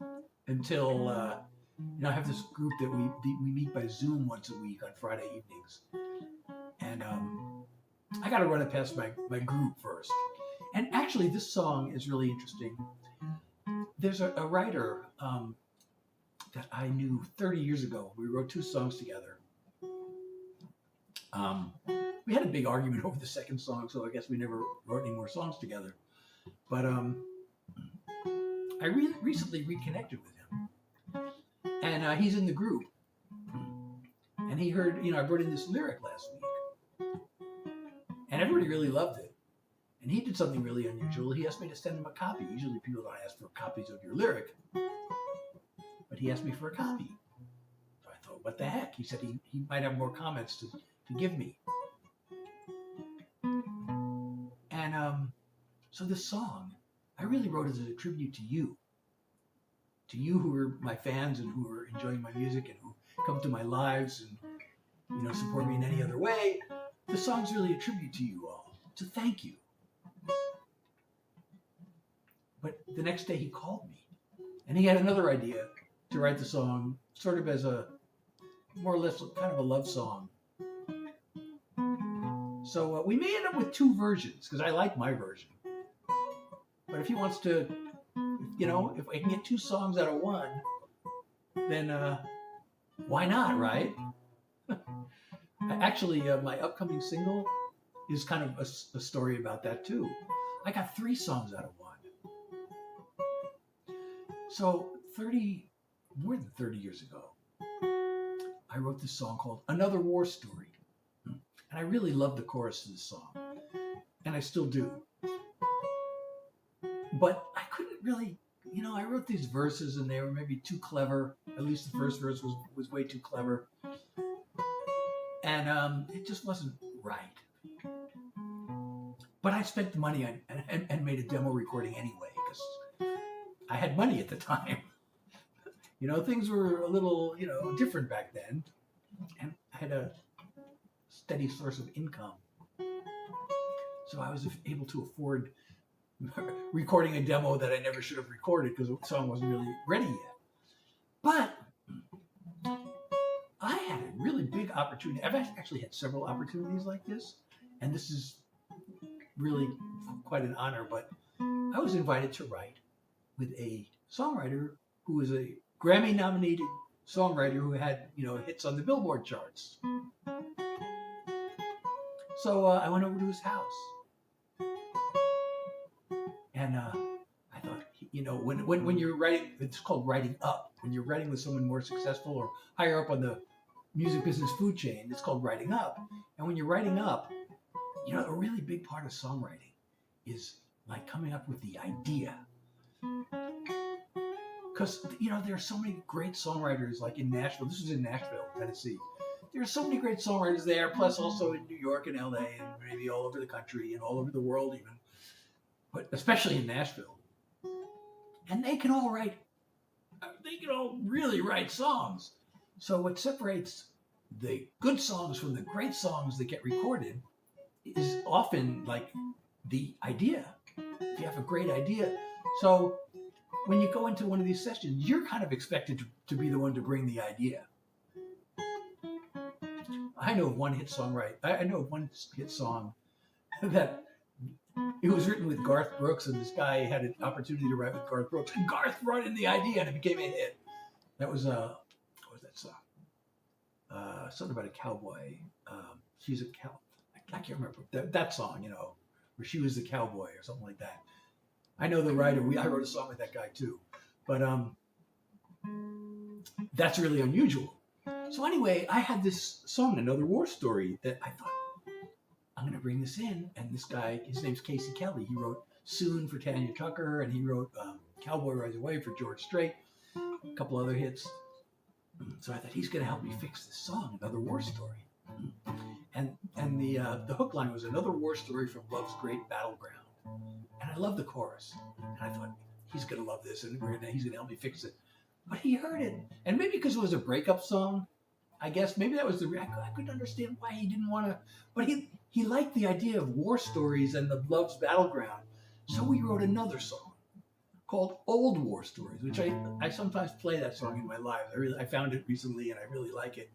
until I have this group that we meet by Zoom once a week on Friday evenings, and I got to run it past my group first. And actually, this song is really interesting. There's a writer that I knew 30 years ago. We wrote two songs together. We had a big argument over the second song, so I guess we never wrote any more songs together. But I recently reconnected with him. And he's in the group. And he heard, I brought in this lyric last week. And everybody really loved it. And he did something really unusual. He asked me to send him a copy. Usually people don't ask for copies of your lyric. But he asked me for a copy. So I thought, what the heck? He said he might have more comments to give me. And so this song, I really wrote as a tribute to you. To you who are my fans and who are enjoying my music and who come to my lives and, support me in any other way. The song's really a tribute to you all. So thank you. But the next day he called me, and he had another idea to write the song sort of as a more or less kind of a love song. So we may end up with two versions, because I like my version. But if he wants to, if I can get two songs out of one, then why not, right? Actually, my upcoming single is kind of a story about that too. I got 3 songs out of one. So more than 30 years ago, I wrote this song called Another War Story. And I really love the chorus of this song. And I still do. But I couldn't really, I wrote these verses and they were maybe too clever. At least the first verse was way too clever. And it just wasn't right. But I spent the money and made a demo recording anyway, because I had money at the time. Things were a little, different back then. And I had a steady source of income. So I was able to afford recording a demo that I never should have recorded because the song wasn't really ready yet. But I had a really big opportunity. I've actually had several opportunities like this, and this is really quite an honor. But I was invited to write with a songwriter who was a Grammy-nominated songwriter who had, hits on the Billboard charts. So I went over to his house. And I thought, when you're writing, it's called writing up. When you're writing with someone more successful or higher up on the music business food chain, it's called writing up. And when you're writing up, a really big part of songwriting is like coming up with the idea. Because, there are so many great songwriters like in Nashville. This was in Nashville, Tennessee. There are so many great songwriters there, plus also in New York and LA and maybe all over the country and all over the world even. But especially in Nashville. And they can all really write songs. So what separates the good songs from the great songs that get recorded is often like the idea. If you have a great idea. So when you go into one of these sessions, you're kind of expected to be the one to bring the idea. I know of one hit song that it was written with Garth Brooks, and this guy had an opportunity to write with Garth Brooks, and Garth brought in the idea, and it became a hit. That was what was that song? Something about a cowboy. She's a cow. I can't remember that song. Where she was the cowboy or something like that. I know the writer. I wrote a song with that guy too, but that's really unusual. So anyway, I had this song, Another War Story, that I thought, I'm going to bring this in. And this guy, his name's Casey Kelly. He wrote Soon for Tanya Tucker, and he wrote Cowboy Rides Away for George Strait, a couple other hits. So I thought, he's going to help me fix this song, Another War Story. And the hook line was Another War Story from Love's Great Battleground. And I love the chorus. And I thought, he's going to love this, and he's going to help me fix it. But he heard it. And maybe because it was a breakup song, I guess, maybe that was I couldn't understand why he didn't want to, but he liked the idea of war stories and the Love's Battleground. So we wrote another song called Old War Stories, which I sometimes play that song in my live. I found it recently and I really like it.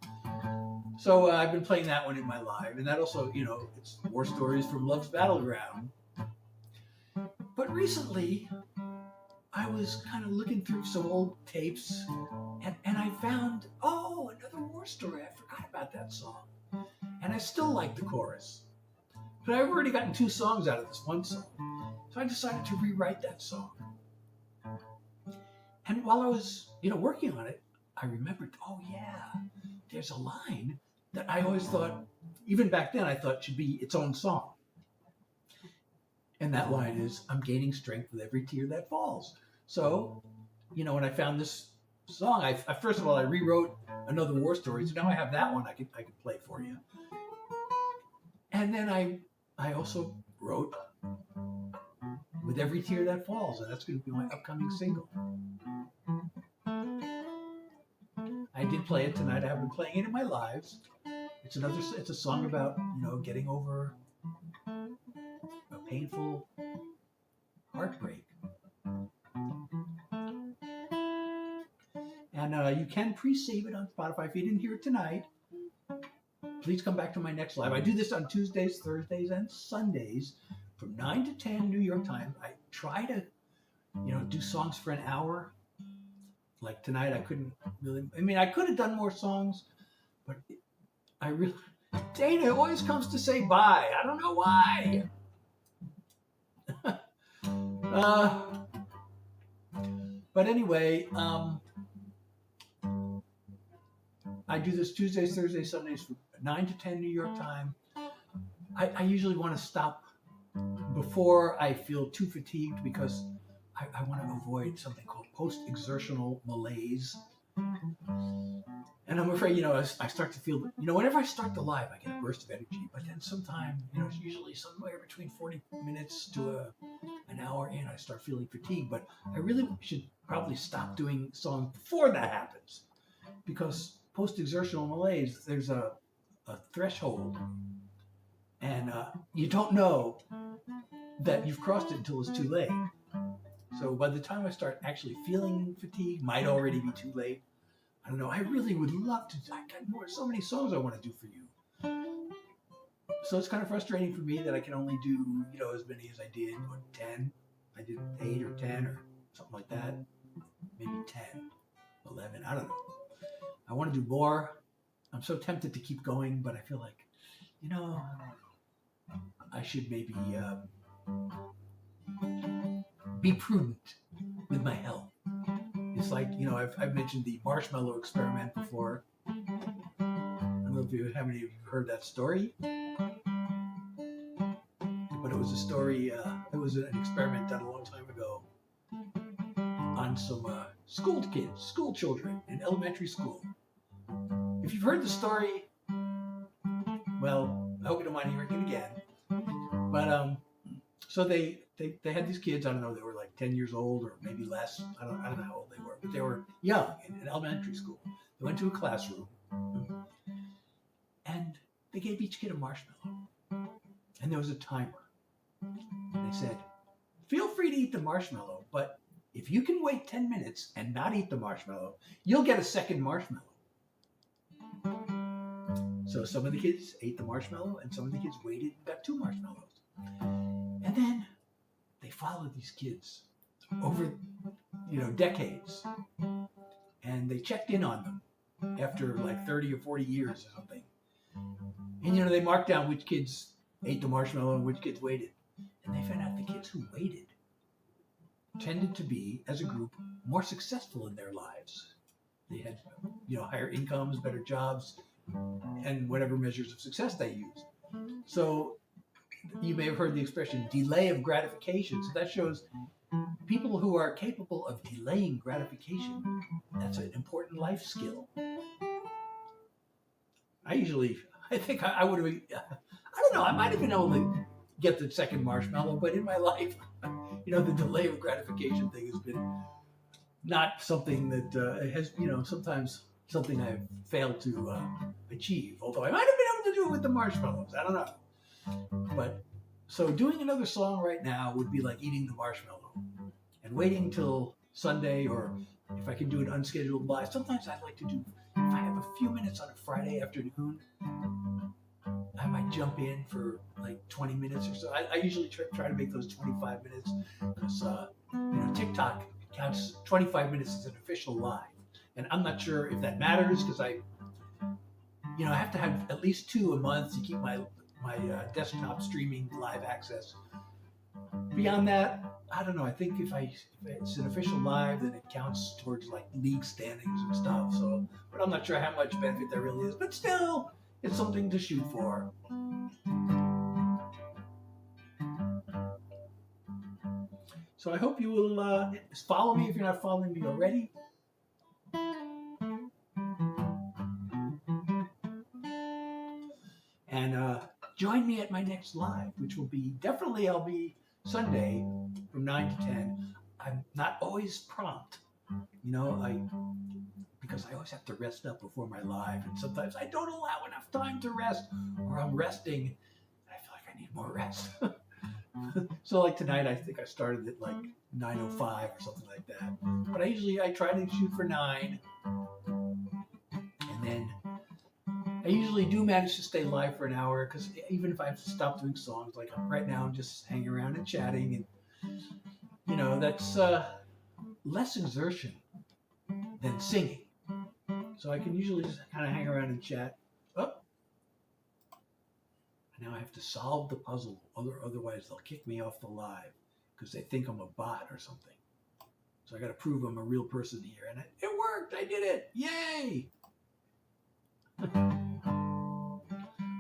So I've been playing that one in my live, and that also, it's war stories from Love's Battleground. But recently, I was kind of looking through some old tapes, and I found, Another War Story. I forgot about that song. And I still like the chorus. But I've already gotten 2 songs out of this one song. So I decided to rewrite that song. And while I was, working on it, I remembered, there's a line that I always thought, even back then, I thought should be its own song. And that line is, I'm gaining strength with every tear that falls. So, when I found this song, I first of all, I rewrote Another War Story. So now I have that one I can play for you. And then I also wrote With Every Tear That Falls, and that's going to be my upcoming single. I did play it tonight. I have been playing it in my lives. It's a song about, getting over a painful heartbreak. And you can pre-save it on Spotify. If you didn't hear it tonight, please come back to my next live. I do this on Tuesdays, Thursdays, and Sundays from 9 to 10 New York time. I try to, do songs for an hour. Like tonight, I couldn't really, I could have done more songs, but Dana always comes to say bye. I don't know why. uh, but anyway, I do this Tuesdays, Thursdays, Sundays from 9 to 10 New York time. I usually want to stop before I feel too fatigued because I want to avoid something called post-exertional malaise. And I'm afraid, I start to feel, whenever I start the live, I get a burst of energy. But then sometime, it's usually somewhere between 40 minutes to an hour in, I start feeling fatigued. But I really should probably stop doing songs before that happens. Because post-exertional malaise, there's a threshold. And you don't know that you've crossed it until it's too late. So by the time I start actually feeling fatigue, might already be too late. I don't know. I really would love to. I got so many songs I want to do for you. So it's kind of frustrating for me that I can only do, as many as I did. 10. I did 8 or 10 or something like that. Maybe 10, 11. I don't know. I want to do more. I'm so tempted to keep going, but I feel like, I should maybe be prudent with my health. It's like, I've mentioned the marshmallow experiment before. I don't know if how many of you have heard that story. But it was a story, it was an experiment done a long time ago on some school children in elementary school. If you've heard the story, well, I hope you don't mind hearing it again. But so they had these kids. I don't know. They were like 10 years old or maybe less. I don't know how old they were, but they were young in elementary school. They went to a classroom, and they gave each kid a marshmallow, and there was a timer. And they said, "Feel free to eat the marshmallow, but if you can wait 10 minutes and not eat the marshmallow, you'll get a second marshmallow." So some of the kids ate the marshmallow, and some of the kids waited and got 2 marshmallows. And then they followed these kids over, decades. And they checked in on them after like 30 or 40 years or something. And, they marked down which kids ate the marshmallow and which kids waited. And they found out the kids who waited tended to be, as a group, more successful in their lives. They had, higher incomes, better jobs, and whatever measures of success they used. So you may have heard the expression delay of gratification. So that shows people who are capable of delaying gratification. That's an important life skill. I think I would have, I don't know, I might have been able to get the second marshmallow, but in my life, the delay of gratification thing has been not something that has, sometimes something I've failed to achieve, although I might have been able to do it with the marshmallows. I don't know. But so doing another song right now would be like eating the marshmallow and waiting till Sunday, or if I can do an unscheduled live. Sometimes I'd like to do, if I have a few minutes on a Friday afternoon, I might jump in for like 20 minutes or so. I usually try to make those 25 minutes because, TikTok counts 25 minutes as an official live. And I'm not sure if that matters because I have to have at least 2 a month to keep my desktop streaming live access. Beyond that, I don't know. I think if it's an official live, then it counts towards like league standings and stuff. So, but I'm not sure how much benefit there really is. But still, it's something to shoot for. So I hope you will follow me if you're not following me already. And join me at my next live, which will be I'll be Sunday from 9 to 10. I'm not always prompt, because I always have to rest up before my live, and sometimes I don't allow enough time to rest, or I'm resting, and I feel like I need more rest. So like tonight, I think I started at like 9:05 or something like that. But I try to shoot for 9, and then I usually do manage to stay live for an hour, because even if I have to stop doing songs, like right now I'm just hanging around and chatting, and that's less exertion than singing. So I can usually just kind of hang around and chat. Oh, Now I have to solve the puzzle, otherwise they'll kick me off the live because they think I'm a bot or something. So I got to prove I'm a real person here, and it worked. I did it! Yay!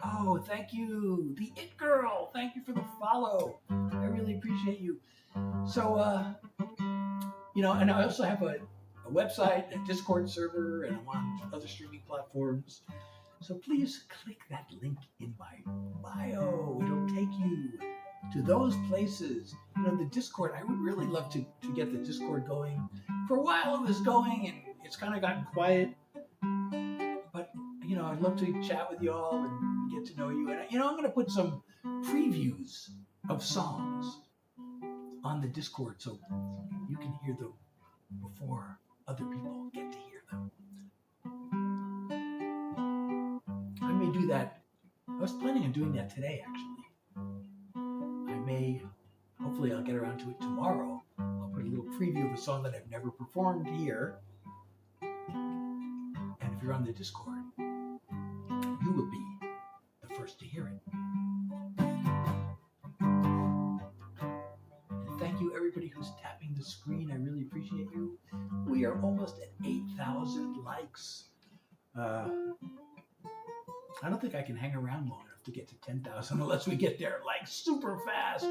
Oh, thank you, the It Girl. Thank you for the follow. I really appreciate you. So, and I also have a website, a Discord server, and I'm on other streaming platforms. So please click that link in my bio. It'll take you to those places. The Discord, I would really love to get the Discord going. For a while it was going and it's kind of gotten quiet. But, I'd love to chat with you all and get to know you. And, I'm going to put some previews of songs on the Discord so you can hear them before other people get to hear them. I may do that. I was planning on doing that today, actually. Hopefully I'll get around to it tomorrow. I'll put a little preview of a song that I've never performed here. And if you're on the Discord, you will be the first to hear it. And thank you everybody who's tapping the screen. I really appreciate you. We are almost at 8,000 likes. I don't think I can hang around long enough to get to 10,000 unless we get there like super fast.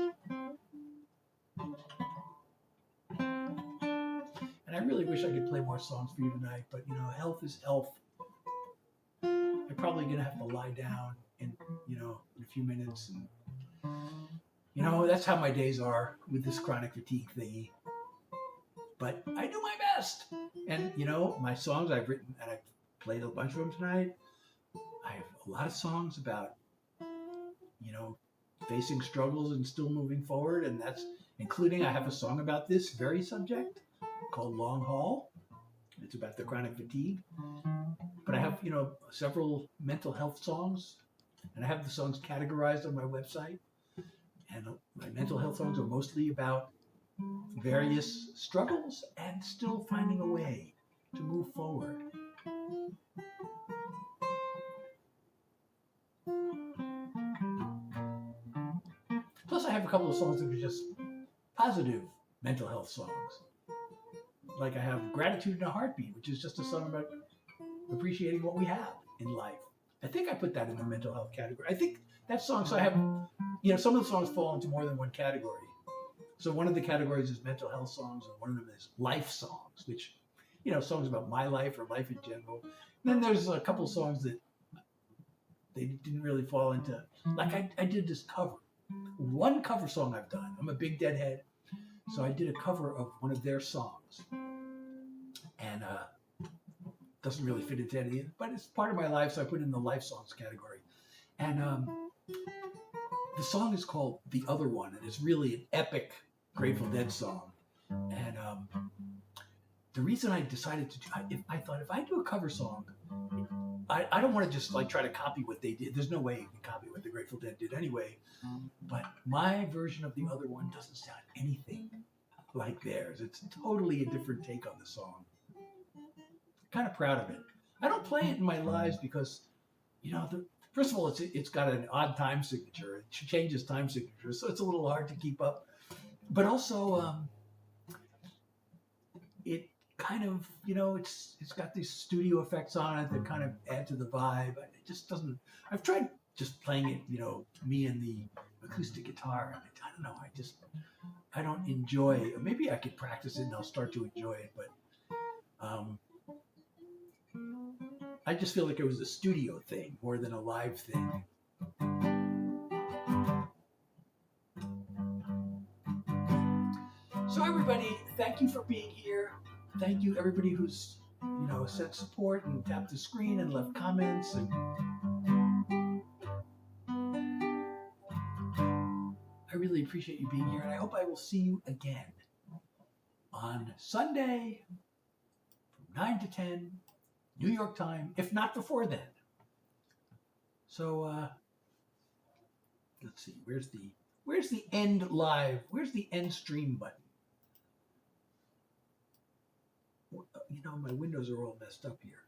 And I really wish I could play more songs for you tonight, but health is health. I'm probably gonna have to lie down in a few minutes, and that's how my days are with this chronic fatigue thingy. But I do my best, and my songs I've written, and I've played a bunch of them tonight. I have a lot of songs about, facing struggles and still moving forward. And that's including, I have a song about this very subject called Long Haul. It's about the chronic fatigue. But I have, several mental health songs. And I have the songs categorized on my website. And my mental health songs are mostly about various struggles and still finding a way to move forward. Plus, I have a couple of songs that are just positive mental health songs. Like I have Gratitude in a Heartbeat, which is just a song about appreciating what we have in life. I think I put that in the mental health category. I think that song, so I have, some of the songs fall into more than one category. So one of the categories is mental health songs, and one of them is life songs, which, songs about my life or life in general. And then there's a couple songs that they didn't really fall into. Like I did this cover. One cover song I've done. I'm a big Deadhead, so I did a cover of one of their songs, and doesn't really fit into anything, but it's part of my life, so I put it in the life songs category. And the song is called "The Other One," and it's really an epic Grateful Dead song. And the reason I decided to do, I thought if I do a cover song, I don't want to just try to copy what they did. There's no way you can copy what the Grateful Dead did anyway. But my version of The Other One doesn't sound anything like theirs. It's totally a different take on the song. Kind of proud of it. I don't play it in my lives because, first of all, it's got an odd time signature. It changes time signatures, so it's a little hard to keep up. But also, it kind of, it's got these studio effects on it that kind of add to the vibe. It just doesn't. I've tried just playing it, me and the acoustic guitar, and I don't know. I don't enjoy it. Maybe I could practice it and I'll start to enjoy it, but I just feel like it was a studio thing more than a live thing. So everybody, thank you for being here. Thank you everybody who's, sent support and tapped the screen and left comments. And I really appreciate you being here, and I hope I will see you again on Sunday from 9 to 10, New York time, if not before then. So let's see, where's the end live? Where's the end stream button? My windows are all messed up here.